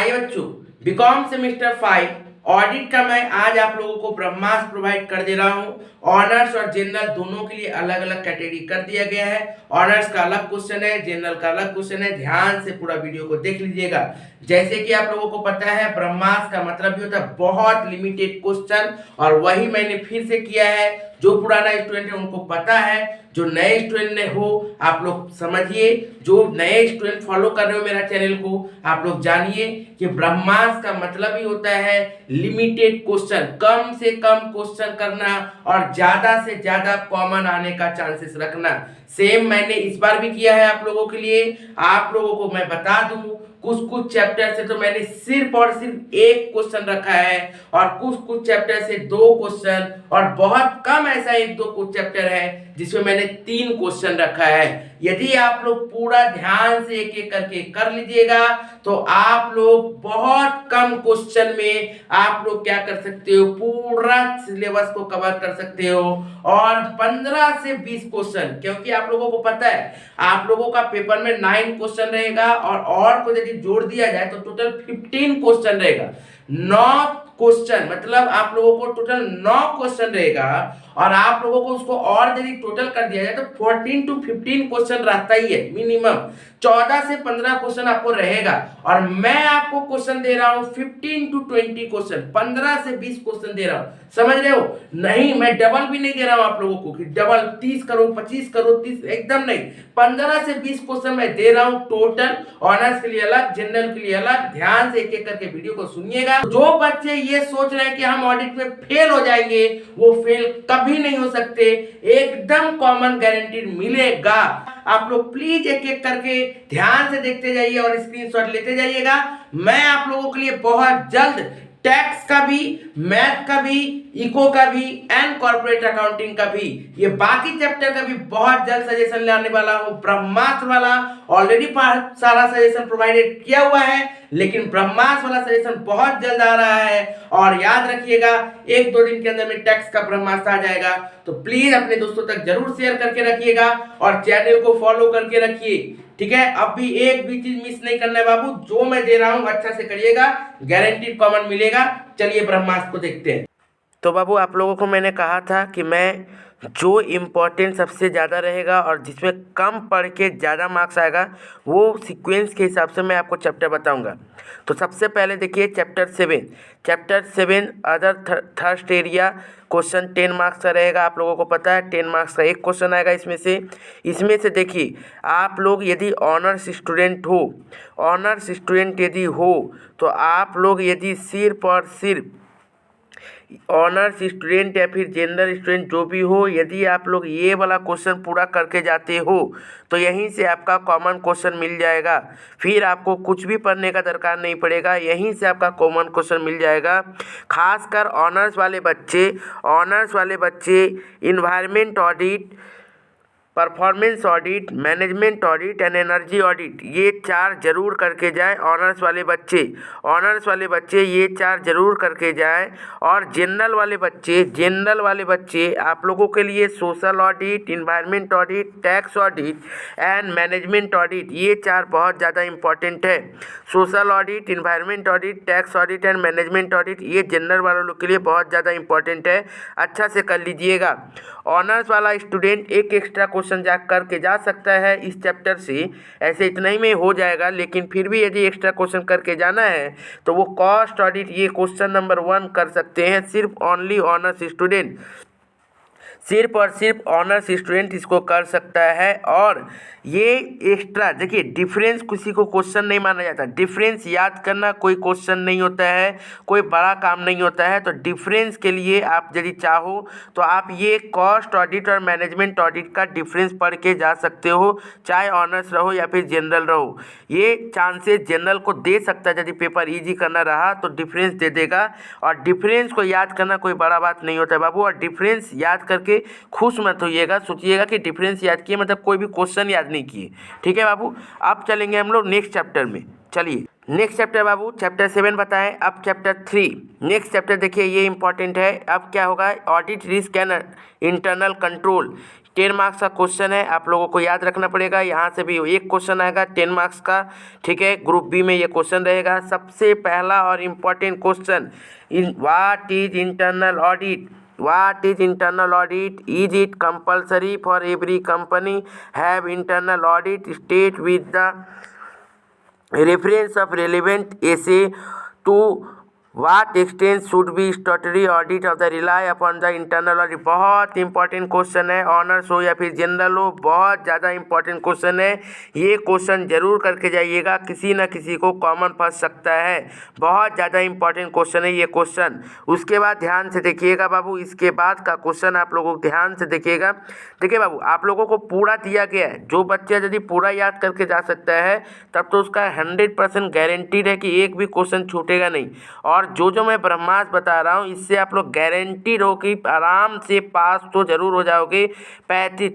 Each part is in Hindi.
हाय बच्चों, बीकॉम सेमेस्टर 5 ऑडिट का मैं आज आप लोगों को ब्रह्मास्त्र प्रोवाइड कर दे रहा हूँ। ऑनर्स और जनरल दोनों के लिए अलग अलग कैटेगरी कर दिया गया है। ऑनर्स का अलग क्वेश्चन है, जनरल का अलग क्वेश्चन है। ध्यान से पूरा वीडियो को देख लीजिएगा। जैसे कि आप लोगों को पता है, ब्रह्मास्त्र का मतलब भी होता है बहुत लिमिटेड क्वेश्चन, और वही मैंने फिर से किया है। जो पुराना स्टूडेंट है उनको पता है, जो नए स्टूडेंट ने हो आप लोग समझिए, जो नए स्टूडेंट फॉलो कर रहे हो मेरा चैनल को आप लोग जानिए कि ब्रह्मास्त्र का मतलब ही होता है लिमिटेड क्वेश्चन, कम से कम क्वेश्चन करना और ज्यादा से ज्यादा कॉमन आने का चांसेस रखना। सेम मैंने इस बार भी किया है आप लोगों के लिए। आप लोगों को मैं बता दूं, कुछ चैप्टर से तो मैंने सिर्फ और सिर्फ एक क्वेश्चन रखा है, और कुछ चैप्टर से 2 क्वेश्चन, और बहुत कम ऐसा 1-2 कुछ चैप्टर है जिसमें मैंने 3 क्वेश्चन रखा है। यदि आप लोग पूरा ध्यान से एक एक करके कर लीजिएगा तो आप लोग बहुत कम क्वेश्चन में आप लोग क्या कर सकते हो, पूरा सिलेबस को कवर कर सकते हो। और 15 से 20 क्वेश्चन, क्योंकि आप लोगों को पता है आप लोगों का पेपर में 9 क्वेश्चन रहेगा, और को यदि जोड़ दिया जाए तो टोटल 15 क्वेश्चन रहेगा। 9 क्वेश्चन मतलब आप लोगों को टोटल 9 क्वेश्चन रहेगा, और आप लोगों को उसको और यदि टोटल कर दिया जाए तो 14 to 15 क्वेश्चन रहता ही है मिनिमम। 14 से 15 क्वेश्चन आपको रहेगा, और मैं आपको क्वेश्चन दे रहा हूं 15 to 20 क्वेश्चन, 15 से 20 क्वेश्चन दे रहा हूं। समझ रहे हो? नहीं, मैं डबल भी नहीं दे रहा हूं आप लोगों को कि डबल 30 करो, 25 करो, 30, एकदम नहीं। 15 से 20 क्वेश्चन मैं दे रहा हूं टोटल। ऑनर्स के लिए अलग, जनरल के लिए अलग। ध्यान से एक एक करके वीडियो को सुनिएगा। जो बच्चे ये सोच रहे हैं कि हम ऑडिट में फेल हो जाएंगे, वो फेल कभी नहीं हो सकते। एकदम कॉमन गारंटीड मिलेगा। आप लोग प्लीज एक एक करके ध्यान से देखते जाइए और स्क्रीनशॉट लेते जाइएगा। मैं आप लोगों के लिए बहुत जल्द टैक्स का भी, मैथ का भी, इको का भी एंड कॉर्पोरेट अकाउंटिंग का भी, ये बाकी चैप्टर का भी बहुत जल्द सजेशन लाने वाला हूं। ब्रह्मास्त्र वाला ऑलरेडी सारा सजेशन प्रोवाइडेड किया हुआ है, लेकिन ब्रह्मास्त्र वाला सजेशन बहुत जल्द आ रहा है। और याद रखिएगा, 1-2 दिन के अंदर में टैक्स का ब्रह्मास्त्र आ जाएगा। तो प्लीज अपने दोस्तों तक जरूर शेयर करके रखिएगा और चैनल को फॉलो करके रखिए। ठीक है, अब भी एक भी चीज मिस नहीं करना है बाबू। जो मैं दे रहा हूं अच्छा से करिएगा, गारंटीड कॉमन मिलेगा। चलिए ब्रह्मास्त्र को देखते हैं। तो बाबू आप लोगों को मैंने कहा था कि मैं जो इम्पोर्टेंट सबसे ज़्यादा रहेगा और जिसमें कम पढ़ के ज़्यादा मार्क्स आएगा वो सीक्वेंस के हिसाब से मैं आपको चैप्टर बताऊंगा। तो सबसे पहले देखिए chapter 7 other thrust area, question 10 marks का रहेगा। आप लोगों को पता है 10 मार्क्स का एक क्वेश्चन आएगा इसमें से देखिए, आप लोग यदि ऑनर्स स्टूडेंट यदि हो तो आप लोग यदि सिर्फ और सिर्फ ऑनर्स स्टूडेंट या फिर जनरल स्टूडेंट जो भी हो, यदि आप लोग ये वाला क्वेश्चन पूरा करके जाते हो तो यहीं से आपका कॉमन क्वेश्चन मिल जाएगा। फिर आपको कुछ भी पढ़ने का दरकार नहीं पड़ेगा, यहीं से आपका कॉमन क्वेश्चन मिल जाएगा। खासकर ऑनर्स वाले बच्चे environment audit, performance audit, management audit and energy audit, ये 4 जरूर करके जाए। ऑनर्स वाले बच्चे ये 4 जरूर करके जाए। और जनरल वाले बच्चे आप लोगों के लिए social audit, environment audit, tax audit and management audit, ये 4 बहुत ज़्यादा इंपॉर्टेंट है। Social audit, environment audit, tax audit and management audit, ये जनरल वालों लोग के लिए बहुत ज़्यादा इंपॉर्टेंट है। अच्छा से कर लीजिएगा। ऑनर्स वाला स्टूडेंट एक एक्स्ट्रा क्वेश्चन जा करके जा सकता है इस चैप्टर से, ऐसे इतना ही में हो जाएगा। लेकिन फिर भी यदि एक्स्ट्रा क्वेश्चन करके जाना है तो वो कॉस्ट ऑडिट, ये क्वेश्चन नंबर 1 कर सकते हैं सिर्फ ओनली ऑनर्स स्टूडेंट। सिर्फ और सिर्फ ऑनर्स स्टूडेंट इसको कर सकता है। और ये एक्स्ट्रा देखिए, डिफरेंस किसी को क्वेश्चन नहीं माना जाता। डिफरेंस याद करना कोई क्वेश्चन नहीं होता है, कोई बड़ा काम नहीं होता है। तो डिफरेंस के लिए आप यदि चाहो तो आप ये कॉस्ट ऑडिट और मैनेजमेंट ऑडिट का डिफरेंस पढ़ के जा सकते हो, चाहे ऑनर्स रहो या फिर जनरल रहो। ये चांसेस जनरल को दे सकता है, यदि पेपर ईजी करना रहा तो डिफरेंस दे देगा। और डिफरेंस को याद करना कोई बड़ा बात नहीं होता है बाबू। और डिफरेंस याद करके खुश मत होइएगा, सोचिएगा कि डिफरेंस याद किए मतलब कोई भी क्वेश्चन याद नहीं किए। ठीक है बाबू, अब चलेंगे हम लोग नेक्स्ट चैप्टर में। चलिए नेक्स्ट चैप्टर बाबू, चैप्टर 7 बताएं। अब चैप्टर 3, नेक्स्ट चैप्टर देखिए, ये इंपॉर्टेंट है। अब क्या होगा, audit risk and internal control. 10 marks का क्वेश्चन है, आप लोगों को याद रखना पड़ेगा। यहाँ से भी एक क्वेश्चन आएगा 10 मार्क्स का, ठीक है। ग्रुप बी में ये क्वेश्चन रहेगा। सबसे पहला और important question, what is internal audit? What is internal audit? Is it compulsory for every company have internal audit? State with the reference of relevant essay to what extent should be statutory audit of the rely upon the internal audit? बहुत इंपॉर्टेंट क्वेश्चन है, ऑनर्स हो या फिर जनरल हो, बहुत ज़्यादा इंपॉर्टेंट क्वेश्चन है। ये क्वेश्चन जरूर करके जाइएगा, किसी न किसी को कॉमन फंस सकता है। बहुत ज़्यादा इंपॉर्टेंट क्वेश्चन है ये क्वेश्चन। उसके बाद ध्यान से देखिएगा बाबू, इसके बाद का क्वेश्चन आप लोगों को ध्यान से देखिएगा। देखिए बाबू, आप लोगों को पूरा दिया गया है। जो बच्चा यदि पूरा याद करके जा सकता है तब तो उसका 100% गारंटीड है कि एक भी क्वेश्चन छूटेगा नहीं। और जो मैं ब्रह्मास्त्र बता रहा हूँ इससे आप लोग गारंटीड हो कि आराम से पास तो ज़रूर हो जाओगे। 50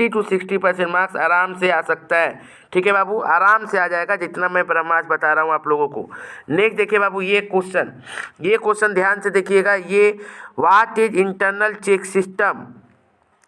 to 60% मार्क्स आराम से आ सकता है, ठीक है बाबू, आराम से आ जाएगा जितना मैं ब्रह्मास्त्र बता रहा हूँ आप लोगों को। नेक्स्ट देखिए बाबू, ये क्वेश्चन ध्यान से देखिएगा। ये what is internal check system?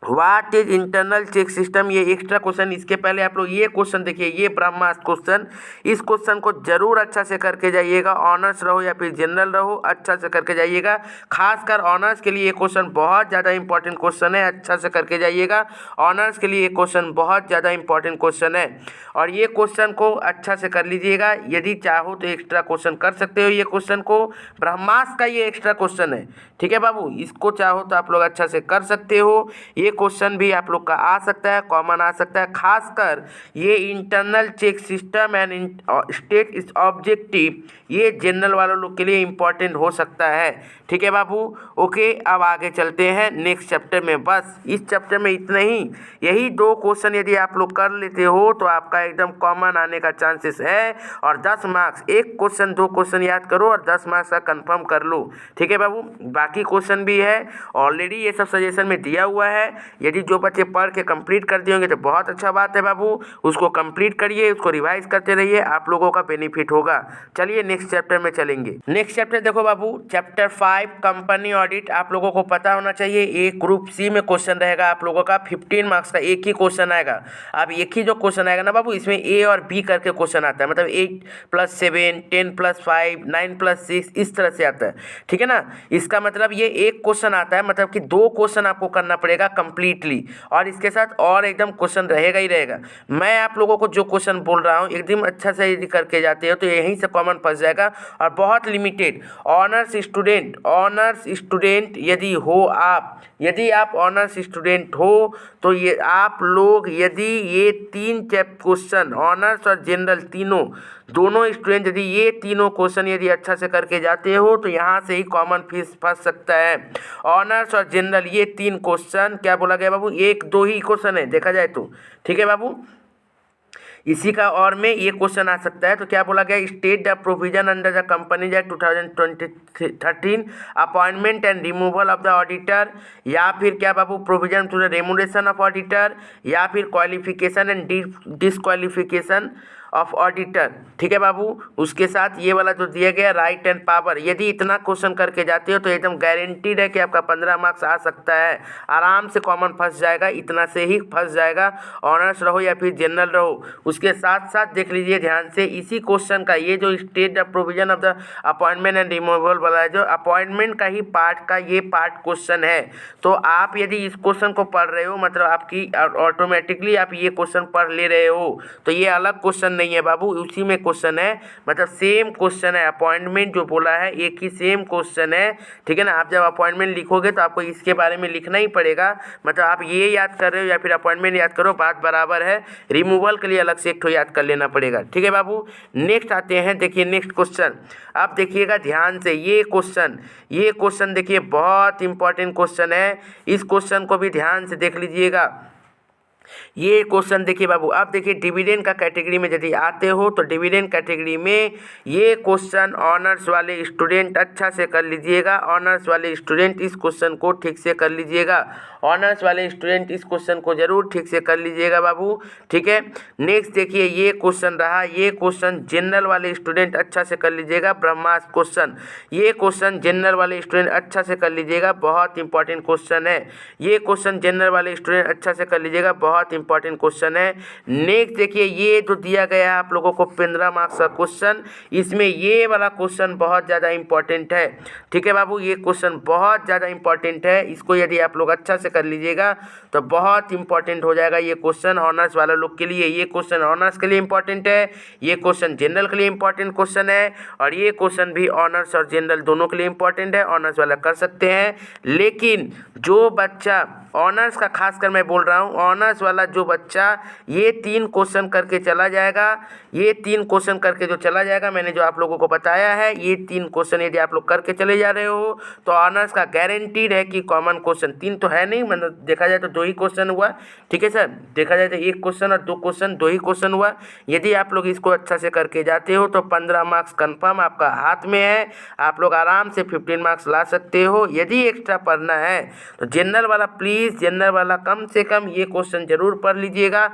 What is internal check system, ये एक्स्ट्रा क्वेश्चन। इसके पहले आप लोग ये क्वेश्चन देखिए, ये ब्रह्मास्त्र क्वेश्चन। इस क्वेश्चन को जरूर अच्छा से करके जाइएगा, ऑनर्स रहो या फिर जनरल रहो, अच्छा से करके जाइएगा। खासकर ऑनर्स के लिए ये क्वेश्चन बहुत ज़्यादा इंपॉर्टेंट क्वेश्चन है, अच्छा से करके जाइएगा। ऑनर्स के लिए ये क्वेश्चन बहुत ज़्यादा इंपॉर्टेंट क्वेश्चन है और ये क्वेश्चन को अच्छा से कर लीजिएगा। यदि चाहो तो एक्स्ट्रा क्वेश्चन कर सकते हो। ये क्वेश्चन को ब्रह्मास्त्र का ये एक्स्ट्रा क्वेश्चन है, ठीक है बाबू, इसको चाहो तो आप लोग अच्छा से कर सकते हो। ये क्वेश्चन भी आप लोग का आ सकता है, कॉमन आ सकता है। खासकर ये internal check system and state is objective, ये जनरल वालों लोग के लिए इंपॉर्टेंट हो सकता है, ठीक है बाबू। ओके, अब आगे चलते हैं नेक्स्ट चैप्टर में। बस इस चैप्टर में इतना ही, यही 2 क्वेश्चन यदि आप लोग कर लेते हो तो आपका एकदम कॉमन आने का चांसेस है। और 10 मार्क्स, एक क्वेश्चन 2 क्वेश्चन याद करो और 10 मार्क्स का कंफर्म कर लो, ठीक है बाबू। बाकी क्वेश्चन भी है ऑलरेडी, ये सब सजेशन में दिया हुआ है। यदि जो बच्चे पढ़ के कंप्लीट कर दिए होंगे तो बहुत अच्छा बात है बाबू, उसको कंप्लीट करिए, उसको रिवाइज करते रहिए, आप लोगों का बेनिफिट होगा। चलिए नेक्स्ट चैप्टर में चलेंगे। नेक्स्ट चैप्टर देखो बाबू, चैप्टर 5 कंपनी ऑडिट। आप लोगों को पता होना चाहिए एक ग्रुप सी में क्वेश्चन रहेगा आप लोगों का, 15 मार्क्स का एक ही क्वेश्चन आएगा। अब एक ही जो क्वेश्चन आएगा ना बाबू, इसमें ए और बी करके क्वेश्चन आता है, मतलब 8+7, 10+5, 9+6, इस तरह से आता है, ठीक है ना। इसका मतलब ये एक क्वेश्चन आता है, मतलब कि 2 क्वेश्चन आपको करना पड़ेगा कंप्लीटली, और इसके साथ और एकदम क्वेश्चन रहेगा ही रहेगा। मैं आप लोगों को जो क्वेश्चन बोल रहा हूँ एकदम अच्छा से यदि करके जाते हो तो यहीं से कॉमन फंस जाएगा। और बहुत लिमिटेड ऑनर्स स्टूडेंट यदि हो आप, यदि आप ऑनर्स स्टूडेंट हो तो ये आप लोग यदि ये 3 क्वेश्चन ऑनर्स और जनरल दोनों स्टूडेंट यदि ये तीनों क्वेश्चन यदि अच्छा से करके जाते हो तो यहाँ से ही कॉमन फीस फंस सकता है। ऑनर्स और जनरल ये 3 क्वेश्चन, क्या बोला गया बाबू, 1-2 ही क्वेश्चन है देखा जाए तो, ठीक है बाबू। इसी का और में ये क्वेश्चन आ सकता है, तो क्या बोला गया, state the provision under the companies act 2013 appointment and removal of the auditor, या फिर क्या बाबू provision to the remuneration of auditor, या फिर qualification and disqualification of auditor, ठीक है बाबू। उसके साथ ये वाला जो दिया गया राइट एंड पावर, यदि इतना क्वेश्चन करके जाते हो तो एकदम गारंटीड है कि आपका 15 मार्क्स आ सकता है, आराम से कॉमन फंस जाएगा, इतना से ही फंस जाएगा, ऑनर्स रहो या फिर जनरल रहो। उसके साथ साथ देख लीजिए ध्यान से, इसी क्वेश्चन का ये जो state the provision of the appointment and removal वाला है, जो अपॉइंटमेंट का ही पार्ट का ये पार्ट क्वेश्चन है, तो आप यदि इस क्वेश्चन को पढ़ रहे हो मतलब आपकी ऑटोमेटिकली आप ये क्वेश्चन पढ़ ले रहे हो, तो ये अलग क्वेश्चन नहीं है बाबू, उसी में क्वेश्चन है, मतलब सेम क्वेश्चन है। अपॉइंटमेंट जो बोला है एक ही सेम क्वेश्चन है, ठीक है ना। आप जब अपॉइंटमेंट लिखोगे तो आपको इसके बारे में लिखना ही पड़ेगा, मतलब आप ये याद कर रहे हो या फिर अपॉइंटमेंट याद करो, बात बराबर है। रिमूवल के लिए अलग से एक ठो याद कर लेना पड़ेगा, ठीक है बाबू। नेक्स्ट आते हैं, देखिए नेक्स्ट क्वेश्चन, आप देखिएगा ध्यान से, ये क्वेश्चन देखिए बहुत इंपॉर्टेंट क्वेश्चन है, इस क्वेश्चन को भी ध्यान से देख लीजिएगा। ये क्वेश्चन देखिए बाबू, आप देखिए डिविडेंड का कैटेगरी में यदि आते हो तो डिविडेंड कैटेगरी में ये क्वेश्चन ऑनर्स वाले स्टूडेंट अच्छा से कर लीजिएगा, ऑनर्स वाले स्टूडेंट इस क्वेश्चन को ठीक से कर लीजिएगा। ऑनर्स वाले स्टूडेंट इस क्वेश्चन को जरूर ठीक से कर लीजिएगा बाबू, ठीक है। नेक्स्ट देखिए ये क्वेश्चन रहा, ये क्वेश्चन जनरल वाले स्टूडेंट अच्छा से कर लीजिएगा, ब्रह्मास्त्र क्वेश्चन। ये क्वेश्चन जनरल वाले स्टूडेंट अच्छा से कर लीजिएगा, बहुत इंपॉर्टेंट क्वेश्चन है। ये क्वेश्चन जनरल वाले स्टूडेंट अच्छा से कर लीजिएगा, बहुत इंपॉर्टेंट क्वेश्चन है। नेक्स्ट देखिए ये जो दिया गया है आप लोगों को 15 मार्क्स का क्वेश्चन, इसमें ये वाला क्वेश्चन बहुत ज़्यादा इंपॉर्टेंट है, ठीक है बाबू। ये क्वेश्चन बहुत ज़्यादा इंपॉर्टेंट है, इसको यदि आप लोग अच्छा से कर लीजिएगा तो बहुत इंपॉर्टेंट हो जाएगा ये क्वेश्चन ऑनर्स वाले लोग के लिए। ये क्वेश्चन ऑनर्स के लिए इंपॉर्टेंट है, ये क्वेश्चन जनरल के लिए इंपॉर्टेंट क्वेश्चन है, और ये क्वेश्चन भी ऑनर्स और जनरल दोनों के लिए इंपॉर्टेंट है। ऑनर्स वाला कर सकते हैं, लेकिन जो बच्चा ऑनर्स का खासकर मैं बोल रहा हूँ, ऑनर्स वाला जो बच्चा ये 3 क्वेश्चन करके चला जाएगा, ये 3 क्वेश्चन करके जो चला जाएगा, मैंने जो आप लोगों को बताया है, ये 3 क्वेश्चन यदि आप लोग करके चले जा रहे हो तो ऑनर्स का गारंटीड है कि कॉमन क्वेश्चन 3 तो है नहीं, मतलब देखा जाए तो 2 ही क्वेश्चन हुआ, ठीक है सर। देखा जाए तो 1 क्वेश्चन और 2 क्वेश्चन, 2 ही क्वेश्चन हुआ। यदि आप लोग इसको अच्छा से करके जाते हो तो 15 मार्क्स कन्फर्म आपका हाथ में है, आप लोग आराम से 15 मार्क्स ला सकते हो। यदि एक्स्ट्रा पढ़ना है तो जनरल वाला प्लीज़, जनरल वाला कम से कम ये क्वेश्चन जरूर पढ़ लीजिएगा,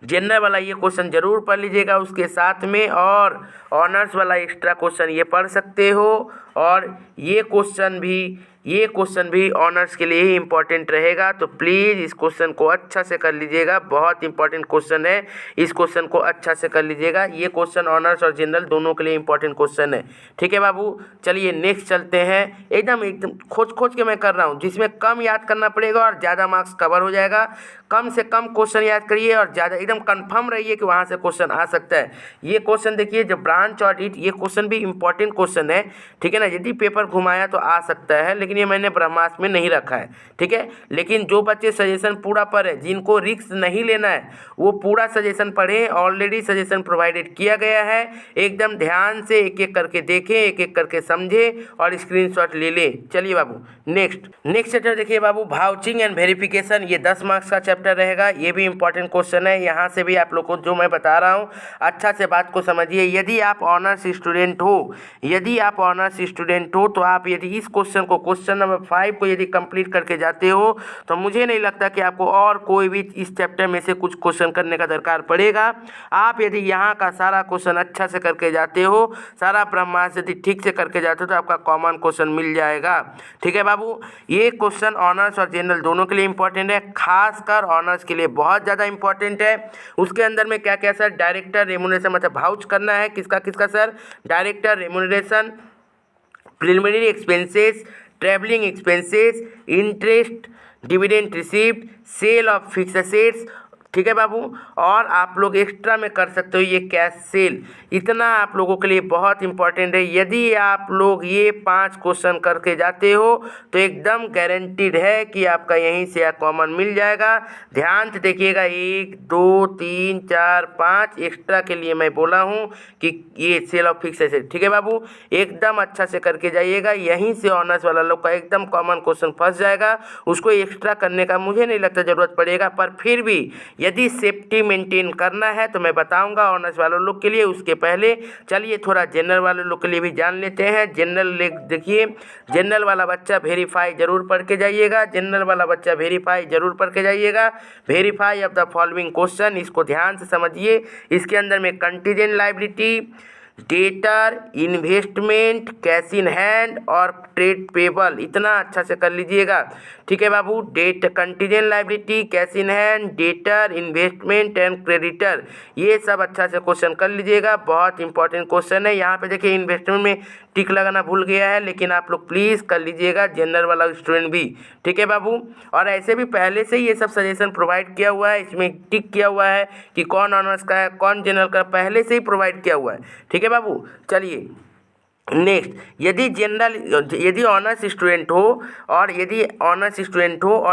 जनरल वाला ये क्वेश्चन जरूर पढ़ लीजिएगा उसके साथ में, और ऑनर्स वाला एक्स्ट्रा क्वेश्चन ये पढ़ सकते हो, और ये क्वेश्चन भी ऑनर्स के लिए ही इंपॉर्टेंट रहेगा। तो प्लीज़ इस क्वेश्चन को अच्छा से कर लीजिएगा, बहुत इंपॉर्टेंट क्वेश्चन है, इस क्वेश्चन को अच्छा से कर लीजिएगा। ये क्वेश्चन ऑनर्स और जनरल दोनों के लिए इंपॉर्टेंट क्वेश्चन है, ठीक है बाबू। चलिए नेक्स्ट चलते हैं। एकदम खोज के मैं कर रहा हूँ, जिसमें कम याद करना पड़ेगा और ज़्यादा मार्क्स कवर हो जाएगा। कम से कम क्वेश्चन याद करिए और ज़्यादा एकदम कंफर्म रहिए कि वहाँ से क्वेश्चन आ सकता है। ये क्वेश्चन देखिए जो ब्रांच ऑडिट, ये क्वेश्चन भी इंपॉर्टेंट क्वेश्चन है, ठीक है ना। यदि पेपर घुमाया तो आ सकता है, लेकिन ये मैंने ब्रह्मास्त्र में नहीं रखा है, ठीक है। लेकिन जो बच्चे सजेशन पूरा पढ़े, जिनको रिस्क नहीं लेना है, वो पूरा सजेशन पढ़ें। ऑलरेडी सजेशन प्रोवाइडेड किया गया है, एकदम ध्यान से एक एक करके देखें, एक एक करके समझें और स्क्रीनशॉट ले लें। चलिए बाबू नेक्स्ट चैप्टर देखिए बाबू, वाउचिंग एंड वेरिफिकेशन। ये 10 मार्क्स का चैप्टर रहेगा, ये भी इंपॉर्टेंट क्वेश्चन है। यहाँ से भी आप लोग को जो मैं बता रहा हूँ अच्छा से बात को समझिए। यदि आप ऑनर्स स्टूडेंट हो, तो आप यदि इस क्वेश्चन को, क्वेश्चन नंबर 5 को यदि कंप्लीट करके जाते हो तो मुझे नहीं लगता कि आपको और कोई भी इस चैप्टर में से कुछ क्वेश्चन करने का दरकार पड़ेगा। आप यदि यहाँ का सारा क्वेश्चन अच्छा से करके जाते हो, सारा ब्रह्मास्त्र यदि ठीक से करके जाते हो, तो आपका कॉमन क्वेश्चन मिल जाएगा, ठीक है बाबू। ये क्वेश्चन ऑनर्स और जनरल दोनों के लिए इंपॉर्टेंट है, खासकर ऑनर्स के लिए बहुत ज़्यादा इंपॉर्टेंट है। उसके अंदर में क्या क्या सर, डायरेक्टर रेम्यूनरेशन, मतलब वाउच करना है किसका sir, director remuneration, preliminary expenses, travelling expenses, interest, dividend received, sale of fix assets, ठीक है बाबू। और आप लोग एक्स्ट्रा में कर सकते हो ये कैश सेल, इतना आप लोगों के लिए बहुत इंपॉर्टेंट है। यदि आप लोग ये 5 क्वेश्चन करके जाते हो तो एकदम गारंटीड है कि आपका यहीं से कॉमन मिल जाएगा। ध्यान से देखिएगा, 1 2 3 4 5 एक्स्ट्रा के लिए मैं बोला हूँ कि ये सेल ऑफ फिक्स एसेट, ठीक है बाबू। एकदम अच्छा से करके जाइएगा, यहीं से ऑनर्स वाला लोग का एकदम कॉमन क्वेश्चन फंस जाएगा। उसको एक्स्ट्रा करने का मुझे नहीं लगता ज़रूरत पड़ेगा, पर फिर भी यदि सेफ्टी मेंटेन करना है तो मैं बताऊंगा ऑनर्स वाले लोग के लिए। उसके पहले चलिए थोड़ा जनरल वाले लोग के लिए भी जान लेते हैं। जनरल देखिए, जनरल वाला बच्चा वेरीफाई जरूर पढ़ के जाइएगा, जनरल वाला बच्चा वेरीफाई जरूर पढ़ के जाइएगा। Verify of the following question, इसको ध्यान से समझिए। इसके अंदर में contingent liability, debtor, investment, cash in hand और ट्रेड पेबल, इतना अच्छा से कर लीजिएगा, ठीक है बाबू। Debt, contingent liability, cash in hand, debtor, investment and creditor, ये सब अच्छा से क्वेश्चन कर लीजिएगा, बहुत इंपॉर्टेंट क्वेश्चन है। यहाँ पे देखिए इन्वेस्टमेंट में टिक लगाना भूल गया है, लेकिन आप लोग प्लीज़ कर लीजिएगा, जनरल वाला स्टूडेंट भी, ठीक है बाबू। और ऐसे भी पहले से ही ये सब सजेशन प्रोवाइड किया हुआ है, इसमें टिक किया हुआ है कि कौन ऑनर्स का है कौन जनरल का, पहले से ही प्रोवाइड किया हुआ है, ठीक है बाबू। चलिए नेक्स्ट, यदि ऑनर्स स्टूडेंट हो और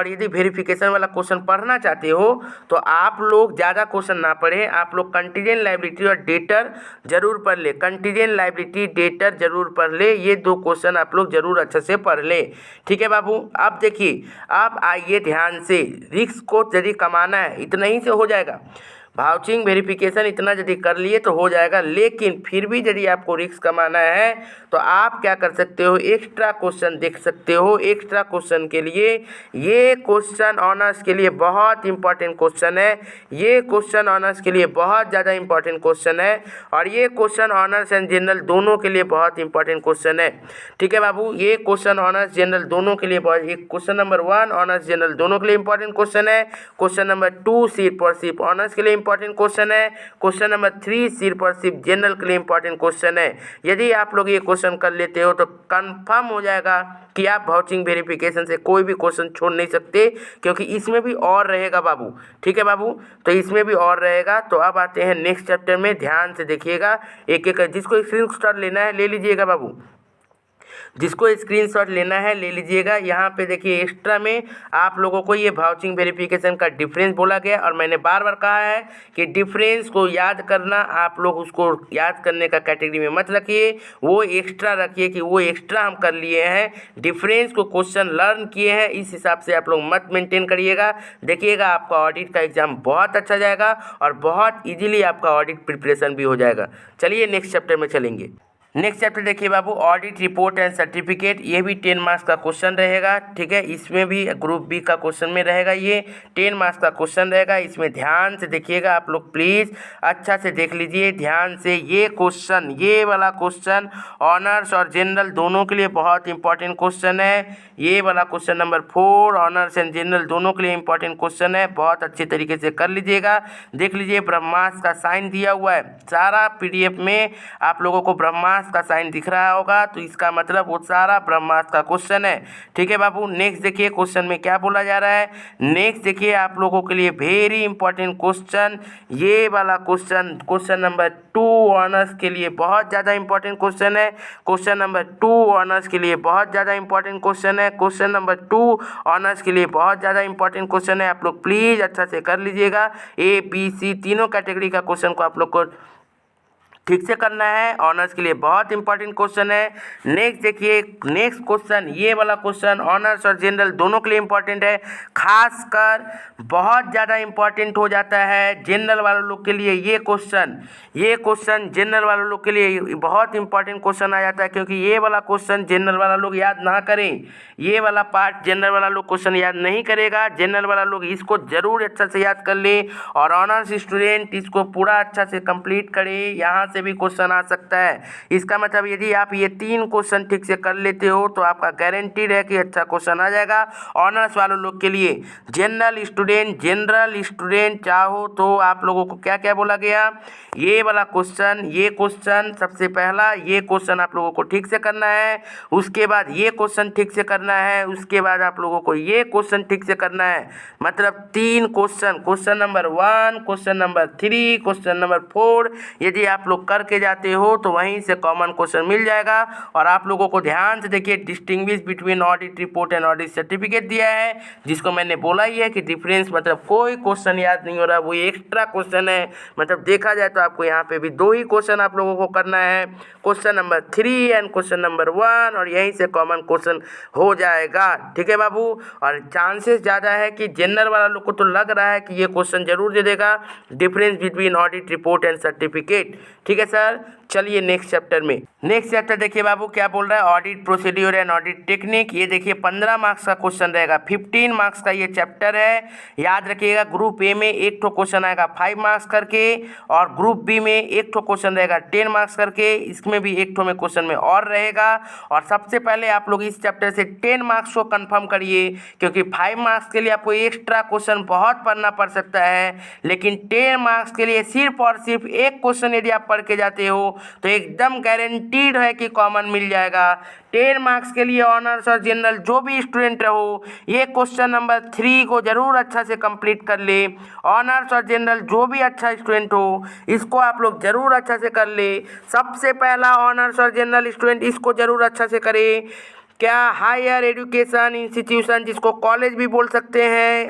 यदि वेरिफिकेशन वाला क्वेश्चन पढ़ना चाहते हो तो आप लोग ज़्यादा क्वेश्चन ना पढ़ें, आप लोग कंटीजेंट लायबिलिटी और डेटर जरूर पढ़ ले, कंटीजेंट लायबिलिटी डेटर जरूर पढ़ ले। ये 2 क्वेश्चन आप लोग जरूर अच्छे से पढ़ ले, ठीक है बाबू। अब देखिए, अब आइए ध्यान से, रिस्क को यदि कमाना है इतना ही से हो जाएगा। भाउचिंग वेरिफिकेशन इतना यदि कर लिए तो हो जाएगा, लेकिन फिर भी यदि आपको रिस्क कमाना है तो आप क्या कर सकते हो, एक्स्ट्रा क्वेश्चन देख सकते हो। एक्स्ट्रा क्वेश्चन के लिए ये क्वेश्चन ऑनर्स के लिए बहुत इंपॉर्टेंट क्वेश्चन है, ये क्वेश्चन ऑनर्स के लिए बहुत ज़्यादा इंपॉर्टेंट क्वेश्चन है, और ये क्वेश्चन ऑनर्स एंड जनरल दोनों के लिए बहुत इंपॉर्टेंट क्वेश्चन है। ठीक है बाबू, ये क्वेश्चन ऑनर्स जनरल दोनों के लिए बहुत, एक क्वेश्चन नंबर 1 ऑनर्स जनरल दोनों के लिए इंपॉर्टेंट क्वेश्चन है, क्वेश्चन नंबर 2 सिर्फ और सिर्फ ऑनर्स के लिए इंपॉर्टेंट क्वेश्चन है, क्वेश्चन नंबर 3 सिर्फ और सिर्फ जनरल के लिए इंपॉर्टेंट क्वेश्चन है। यदि आप लोग ये क्वेश्चन कर लेते हो तो कंफर्म हो जाएगा कि आप भाउचिंग वेरिफिकेशन से कोई भी क्वेश्चन छोड़ नहीं सकते, क्योंकि इसमें भी और रहेगा बाबू। ठीक है बाबू, तो इसमें भी और रहेगा। तो अब आते हैं नेक्स्ट चैप्टर में, ध्यान से देखिएगा एक एक, जिसको स्क्रीनशॉट लेना है ले लीजिएगा बाबू, जिसको स्क्रीनशॉट लेना है ले लीजिएगा। यहाँ पे देखिए एक्स्ट्रा में आप लोगों को ये भाउचिंग वेरिफिकेशन का डिफरेंस बोला गया, और मैंने बार बार कहा है कि डिफरेंस को याद करना, आप लोग उसको याद करने का कैटेगरी में मत रखिए, वो एक्स्ट्रा रखिए कि वो एक्स्ट्रा हम कर लिए हैं, डिफरेंस को क्वेश्चन लर्न किए हैं, इस हिसाब से आप लोग मत मेंटेन करिएगा। देखिएगा आपका ऑडिट का एग्जाम बहुत अच्छा जाएगा और बहुत ईजिली आपका ऑडिट प्रिपरेशन भी हो जाएगा। चलिए नेक्स्ट चैप्टर में चलेंगे। नेक्स्ट चैप्टर देखिए बाबू, ऑडिट रिपोर्ट एंड सर्टिफिकेट। ये भी 10 मार्क्स का क्वेश्चन रहेगा। ठीक है, इसमें भी ग्रुप बी का क्वेश्चन में रहेगा, ये 10 मार्क्स का क्वेश्चन रहेगा। इसमें ध्यान से देखिएगा आप लोग, प्लीज़ अच्छा से देख लीजिए ध्यान से। ये क्वेश्चन, ये वाला क्वेश्चन ऑनर्स और जनरल दोनों के लिए बहुत इंपॉर्टेंट क्वेश्चन है। ये वाला question number 4 honours and general दोनों के लिए इंपॉर्टेंट क्वेश्चन है, बहुत अच्छे तरीके से कर लीजिएगा। देख लीजिए ब्रह्मास्त्र का साइन दिया हुआ है, सारा PDF में आप लोगों को ब्रह्मास्त्र का साइन दिख रहा होगा, तो इसका मतलब वो सारा ब्रह्मास्त्र का क्वेश्चन है। ठीक है बाबू, नेक्स्ट देखिए क्वेश्चन में क्या बोला जा रहा है। नेक्स्ट देखिए आप लोगों के लिए वेरी इंपॉर्टेंट क्वेश्चन, ये वाला क्वेश्चन, क्वेश्चन नंबर 2 ऑनर्स के लिए बहुत ज़्यादा इंपॉर्टेंट क्वेश्चन है। क्वेश्चन नंबर 2 ऑनर्स के लिए बहुत ज़्यादा इंपॉर्टेंट क्वेश्चन है। क्वेश्चन नंबर 2 ऑनर्स के लिए बहुत ज़्यादा इंपॉर्टेंट क्वेश्चन है। आप लोग प्लीज़ अच्छा से कर लीजिएगा। ABC तीनों कैटेगरी का क्वेश्चन को आप लोग को ठीक से करना है, ऑनर्स के लिए बहुत इंपॉर्टेंट क्वेश्चन है। नेक्स्ट देखिए, नेक्स्ट क्वेश्चन, ये वाला क्वेश्चन ऑनर्स और जनरल दोनों के लिए इंपॉर्टेंट है, खासकर बहुत ज़्यादा इंपॉर्टेंट हो जाता है जनरल वाले लोग के लिए। ये क्वेश्चन जनरल वाले लोग के लिए बहुत इंपॉर्टेंट क्वेश्चन आ जाता है, क्योंकि ये वाला क्वेश्चन जनरल वाला लोग याद ना करें, ये वाला पार्ट जनरल वाला लोग क्वेश्चन याद नहीं करेगा। जनरल वाला लोग इसको जरूर अच्छा से याद कर ले, और ऑनर्स स्टूडेंट इसको पूरा अच्छा से कंप्लीट करे, यहाँ से भी क्वेश्चन आ सकता है। इसका मतलब यदि आप ये 3 क्वेश्चन ठीक से कर लेते हो तो आपका गारंटीड है कि अच्छा क्वेश्चन आ जाएगा ऑनर्स वालों लोग के लिए। जनरल स्टूडेंट चाहो तो आप लोगों को क्या क्या बोला गया, ये वाला क्वेश्चन, ये क्वेश्चन सबसे पहला, ये क्वेश्चन आप लोगों को ठीक से करना है, उसके बाद ये क्वेश्चन ठीक से करना है, उसके बाद आप लोगों को ये क्वेश्चन ठीक से करना है। मतलब 3 question, question number 1, question number 3, question number 4 यदि आप लोग करके जाते हो तो वहीं से कॉमन क्वेश्चन मिल जाएगा। और आप लोगों को ध्यान से देखिए, distinguish between audit report and audit certificate दिया है, जिसको मैंने बोला ही है कि डिफरेंस मतलब कोई क्वेश्चन याद नहीं हो रहा, वो एक्स्ट्रा क्वेश्चन है। मतलब देखा जाए तो आपको यहाँ पे भी 2 ही क्वेश्चन आप लोगों को करना है, question number 3 and question number 1, और यहीं से कॉमन क्वेश्चन हो जाएगा। ठीक है बाबू, और चांसेस ज़्यादा है कि जनरल वाला लोग को तो लग रहा है कि ये क्वेश्चन जरूर दे देगा, difference between audit report and certificate. ठीक है सर, चलिए नेक्स्ट चैप्टर में। नेक्स्ट चैप्टर देखिए बाबू क्या बोल रहा है, audit procedure and audit technique. ये देखिए 15 मार्क्स का क्वेश्चन रहेगा, 15 मार्क्स का ये चैप्टर है। याद रखिएगा, ग्रुप ए में एक ठो क्वेश्चन आएगा 5 मार्क्स करके, और ग्रुप बी में एक ठो क्वेश्चन रहेगा 10 मार्क्स करके, इसमें भी एक ठो में क्वेश्चन में और रहेगा। और सबसे पहले आप लोग इस चैप्टर से 10 मार्क्स को कंफर्म करिए, क्योंकि 5 मार्क्स के लिए आपको एक्स्ट्रा क्वेश्चन बहुत पढ़ना पड़ सकता है, लेकिन 10 मार्क्स के लिए सिर्फ और सिर्फ एक क्वेश्चन यदि आप पढ़ के जाते हो तो एकदम गारंटीड है कि कॉमन मिल जाएगा। 10 मार्क्स के लिए ऑनर्स और जनरल जो भी स्टूडेंट रहो, ये क्वेश्चन नंबर 3 को जरूर अच्छा से कंप्लीट कर ले। ऑनर्स और जनरल जो भी अच्छा स्टूडेंट हो, इसको आप लोग जरूर अच्छा से कर ले। सबसे पहला ऑनर्स और जनरल स्टूडेंट इसको जरूर अच्छा से करे। क्या हायर एजुकेशन इंस्टीट्यूशन, जिसको कॉलेज भी बोल सकते हैं,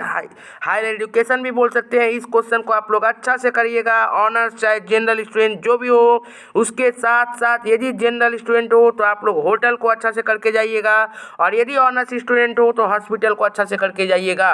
हायर एजुकेशन भी बोल सकते हैं, इस क्वेश्चन को आप लोग अच्छा से करिएगा। ऑनर्स चाहे जनरल स्टूडेंट जो भी हो, उसके साथ साथ यदि जनरल स्टूडेंट हो तो आप लोग होटल को अच्छा से करके जाइएगा, और यदि ऑनर्स स्टूडेंट हो तो हॉस्पिटल को अच्छा से करके जाइएगा।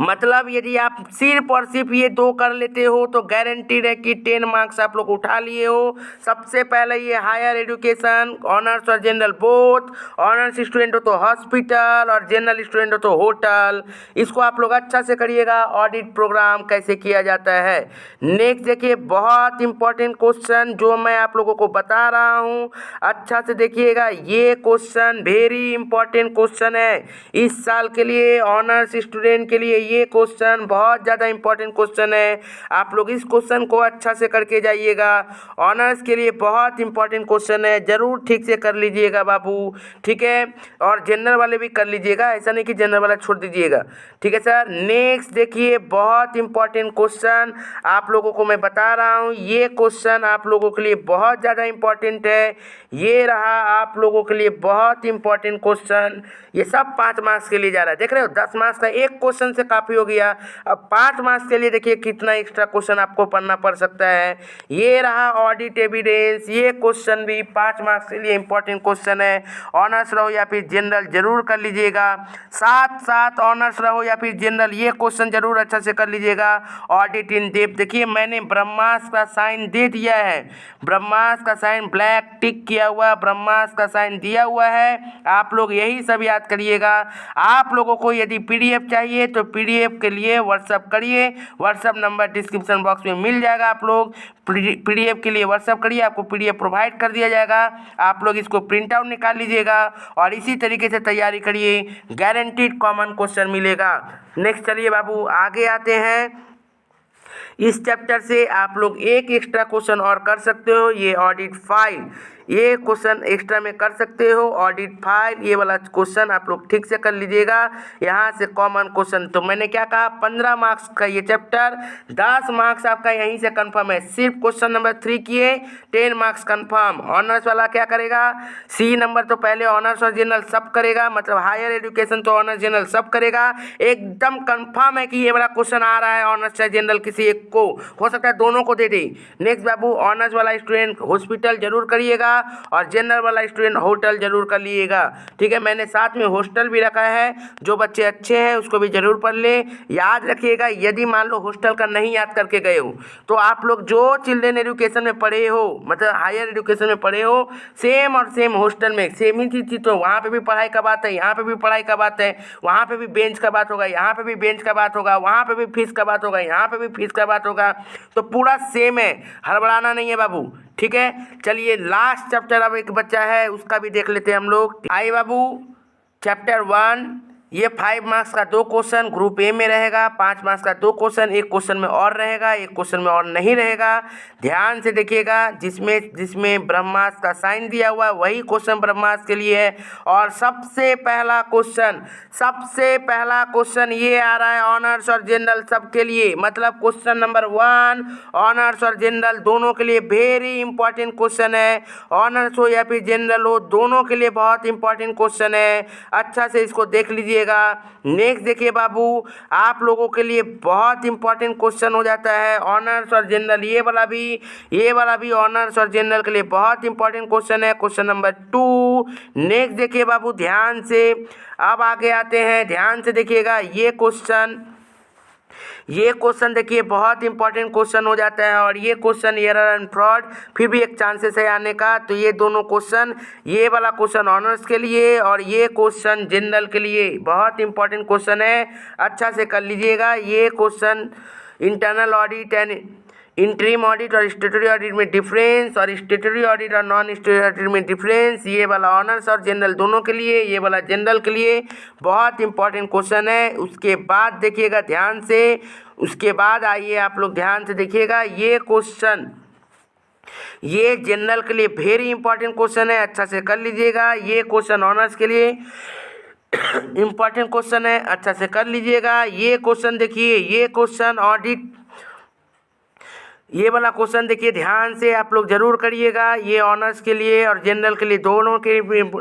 मतलब यदि आप सिर्फ और सिर्फ ये 2 कर लेते हो तो गारंटीड है कि 10 मार्क्स आप लोग उठा लिए हो। सबसे पहले ये हायर एजुकेशन, ऑनर्स और जनरल बोथ, ऑनर्स स्टूडेंट हो तो हॉस्पिटल और जनरल स्टूडेंट हो तो होटल, इसको आप लोग अच्छा से करिएगा। ऑडिट प्रोग्राम कैसे किया जाता है। नेक्स्ट देखिए, बहुत इंपॉर्टेंट क्वेश्चन जो मैं आप लोगों को बता रहा हूँ, अच्छा से देखिएगा। ये क्वेश्चन वेरी इंपॉर्टेंट क्वेश्चन है इस साल के लिए, ऑनर्स स्टूडेंट के लिए ये क्वेश्चन बहुत ज़्यादा इंपॉर्टेंट क्वेश्चन है। आप लोग इस क्वेश्चन को अच्छा से करके जाइएगा। ऑनर्स के लिए बहुत इंपॉर्टेंट क्वेश्चन है, ज़रूर ठीक से कर लीजिएगा बाबू, ठीक है। और जनरल वाले भी कर लीजिएगा, ऐसा नहीं कि जनरल वाला छोड़ दीजिएगा, ठीक है सर। नेक्स्ट देखिए, बहुत इंपॉर्टेंट क्वेश्चन आप लोगों को मैं बता रहा हूँ। ये क्वेश्चन आप लोगों के लिए बहुत ज़्यादा इंपॉर्टेंट है। ये रहा आप लोगों के लिए बहुत इंपॉर्टेंट क्वेश्चन। ये सब 5 मार्क्स के लिए जा रहा है, देख रहे हो। 10 मार्क्स का एक क्वेश्चन से काफ़ी हो गया। अब 5 मार्क्स के लिए देखिए कितना एक्स्ट्रा क्वेश्चन आपको पढ़ना पड़ सकता है। ये रहा ऑडिट एविडेंस, ये क्वेश्चन भी 5 मार्क्स के लिए इंपॉर्टेंट क्वेश्चन है। ऑनर्स रहो या फिर जनरल जरूर कर लीजिएगा। साथ साथ ऑनर्स रहो या फिर जनरल, ये क्वेश्चन जरूर अच्छा से कर लीजिएगा। ऑडिट इन डेप्थ, देखिए मैंने ब्रह्मास्त्र का साइन दे दिया है। ब्रह्मास्त्र का साइन ब्लैक टिक किया हुआ, ब्रह्मास्त्र का साइन दिया हुआ है। आप लोग यही सब याद करिएगा। आप लोगों को यदि पीडीएफ चाहिए तो पीडीएफ के लिए व्हाट्सअप करिए। व्हाट्सअप नंबर डिस्क्रिप्शन बॉक्स में मिल जाएगा। आप लोग पीडीएफ के लिए व्हाट्सअप करिए, आपको पीडीएफ प्रोवाइड कर दिया जाएगा। आप लोग इसको प्रिंट आउट निकाल लीजिएगा और इसी तरीके से तैयारी करिए, गारंटीड कॉमन क्वेश्चन मिलेगा। नेक्स्ट चलिए बाबू आगे आते हैं। इस चैप्टर से आप लोग एक एक्स्ट्रा क्वेश्चन और कर सकते हो, ये ऑडिट फाइल, ये क्वेश्चन एक्स्ट्रा में कर सकते हो। ऑडिट फाइल ये वाला क्वेश्चन आप लोग ठीक से कर लीजिएगा। यहाँ से कॉमन क्वेश्चन, तो मैंने क्या कहा, 15 मार्क्स का ये चैप्टर, 10 मार्क्स आपका यहीं से कंफर्म है। सिर्फ क्वेश्चन नंबर 3 किए, 10 मार्क्स कंफर्म। ऑनर्स वाला क्या करेगा, सी नंबर तो पहले ऑनर्स और जनरल सब करेगा, मतलब हायर एजुकेशन तो ऑनर्स जनरल सब करेगा। एकदम कंफर्म है कि ये वाला क्वेश्चन आ रहा है ऑनर्स या जनरल, किसी एक को, हो सकता है दोनों को दे दे। नेक्स्ट बाबू, ऑनर्स वाला स्टूडेंट हॉस्पिटल जरूर करिएगा और जनरल वाला स्टूडेंट होटल जरूर कर लीजिएगा, ठीक है। मैंने साथ में हॉस्टल भी रखा है, जो बच्चे अच्छे हैं उसको भी जरूर पढ़ ले। याद रखिएगा, यदि मान लो हॉस्टल का नहीं याद करके गए हो तो आप लोग जो चिल्ड्रन एजुकेशन में पढ़े हो, मतलब हायर एजुकेशन में पढ़े हो, सेम और सेम हॉस्टल में सेम ही चीज़ थी, तो वहाँ पे भी पढ़ाई का बात है, यहाँ पे भी पढ़ाई का बात है, वहाँ पे भी बेंच का बात होगा, यहाँ पे भी बेंच का बात होगा, वहाँ पे भी फीस का बात होगा, यहाँ पे भी फीस का बात होगा, तो पूरा सेम है, हड़बड़ाना नहीं है बाबू, ठीक है। चलिए लास्ट चैप्टर अब एक बच्चा है, उसका भी देख लेते हैं हम लोग। आइए बाबू, चैप्टर 1, ये 5 मार्क्स का 2 क्वेश्चन ग्रुप ए में रहेगा, 5 मार्क्स का 2 क्वेश्चन, एक क्वेश्चन में और रहेगा, एक क्वेश्चन में और नहीं रहेगा। ध्यान से देखिएगा, जिसमें ब्रह्मास्त्र का साइन दिया हुआ है वही क्वेश्चन ब्रह्मास्त्र के लिए है। और सबसे पहला क्वेश्चन ये आ रहा है ऑनर्स और जनरल सबके लिए, मतलब क्वेश्चन नंबर 1 ऑनर्स और जनरल दोनों के लिए वेरी इंपॉर्टेंट क्वेश्चन है। ऑनर्स हो या फिर जनरल हो, दोनों के लिए बहुत इंपॉर्टेंट क्वेश्चन है, अच्छा से इसको देख लीजिए। नेक्स्ट देखिए बाबू, आप लोगों के लिए बहुत इंपॉर्टेंट क्वेश्चन हो जाता है ऑनर्स और जनरल, ये वाला भी ऑनर्स और जनरल के लिए बहुत इंपॉर्टेंट क्वेश्चन है, क्वेश्चन नंबर 2। नेक्स्ट देखिए बाबू ध्यान से, अब आगे आते हैं, ध्यान से देखिएगा। ये क्वेश्चन देखिए बहुत इंपॉर्टेंट क्वेश्चन हो जाता है, और ये क्वेश्चन एरर एंड फ्रॉड फिर भी एक चांसेस है आने का। तो ये दोनों क्वेश्चन, ये वाला क्वेश्चन ऑनर्स के लिए और ये क्वेश्चन जनरल के लिए बहुत इंपॉर्टेंट क्वेश्चन है, अच्छा से कर लीजिएगा। ये question internal audit and interim audit और स्टेटरी ऑडिट में डिफरेंस, और स्टेटरी ऑडिट और नॉन स्टेटरी ऑडिट में डिफरेंस, ये वाला ऑनर्स और जनरल दोनों के लिए, ये वाला जनरल के लिए बहुत इंपॉर्टेंट क्वेश्चन है। उसके बाद देखिएगा ध्यान से, उसके बाद आइए आप लोग ध्यान से देखिएगा, ये क्वेश्चन ये जनरल के लिए वेरी इंपॉर्टेंट क्वेश्चन है, अच्छा से कर लीजिएगा। ये क्वेश्चन ऑनर्स के लिए इंपॉर्टेंट क्वेश्चन है, अच्छा से कर लीजिएगा। ये क्वेश्चन देखिए, ये क्वेश्चन ऑडिट, ये वाला क्वेश्चन देखिए ध्यान से आप लोग जरूर करिएगा। ये ऑनर्स के लिए और जनरल के लिए दोनों के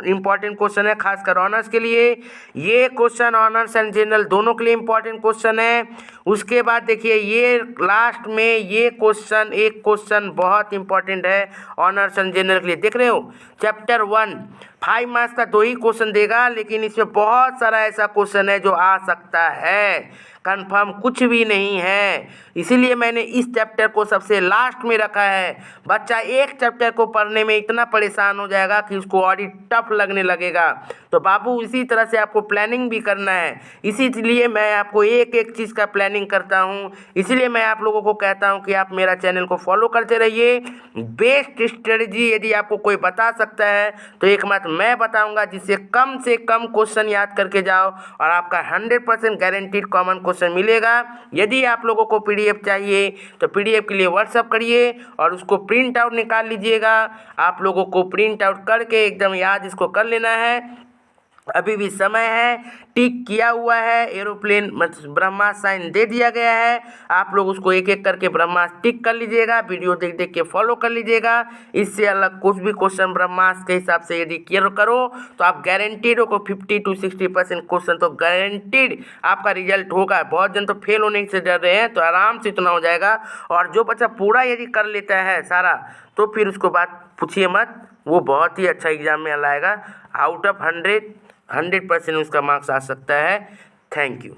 इंपॉर्टेंट क्वेश्चन है, खासकर ऑनर्स के लिए। ये क्वेश्चन ऑनर्स एंड जनरल दोनों के लिए इंपॉर्टेंट क्वेश्चन है। उसके बाद देखिए ये लास्ट में ये क्वेश्चन, एक क्वेश्चन बहुत इंपॉर्टेंट है ऑनर्स एंड जनरल के लिए, देख रहे हो, चैप्टर 1 5 मार्क्स का 2 ही क्वेश्चन देगा, लेकिन इसमें बहुत सारा ऐसा क्वेश्चन है जो आ सकता है, कंफर्म कुछ भी नहीं है। इसीलिए मैंने इस चैप्टर को सबसे लास्ट में रखा है। बच्चा एक चैप्टर को पढ़ने में इतना परेशान हो जाएगा कि उसको ऑडिट टफ लगने लगेगा। तो बाबू इसी तरह से आपको प्लानिंग भी करना है, इसीलिए मैं आपको एक एक चीज़ का प्लानिंग करता हूँ। इसीलिए मैं आप लोगों को कहता हूँ कि आप मेरा चैनल को फॉलो करते रहिए। बेस्ट स्ट्रेटजी यदि आपको कोई बता सकता है तो एक मात्र मैं बताऊँगा, जिससे कम से कम क्वेश्चन याद करके जाओ और आपका 100% गारंटीड कॉमन क्वेश्चन मिलेगा। यदि आप लोगों को पीडीएफ चाहिए तो पीडीएफ के लिए व्हाट्सअप करिए और उसको प्रिंट आउट निकाल लीजिएगा। आप लोगों को प्रिंट आउट करके एकदम याद इसको कर लेना है, अभी भी समय है। टिक किया हुआ है, एरोप्लेन मतलब ब्रह्मास्त्र साइन दे दिया गया है। आप लोग उसको एक एक करके ब्रह्मास्त्र टिक कर लीजिएगा, वीडियो देख देख के फॉलो कर लीजिएगा। इससे अलग कुछ भी क्वेश्चन ब्रह्मास्त्र के हिसाब से यदि क्लियर करो तो आप गारंटीड हो 50 to 60% क्वेश्चन तो गारंटीड आपका रिजल्ट होगा। बहुत जन तो फेल होने से डर रहे हैं, तो आराम से इतना हो जाएगा। और जो बच्चा पूरा यदि कर लेता है सारा, तो फिर उसको बात पूछिए मत, वो बहुत ही अच्छा एग्जाम में लाएगा। आउट ऑफ 100% उसका मार्क्स आ सकता है। Thank you.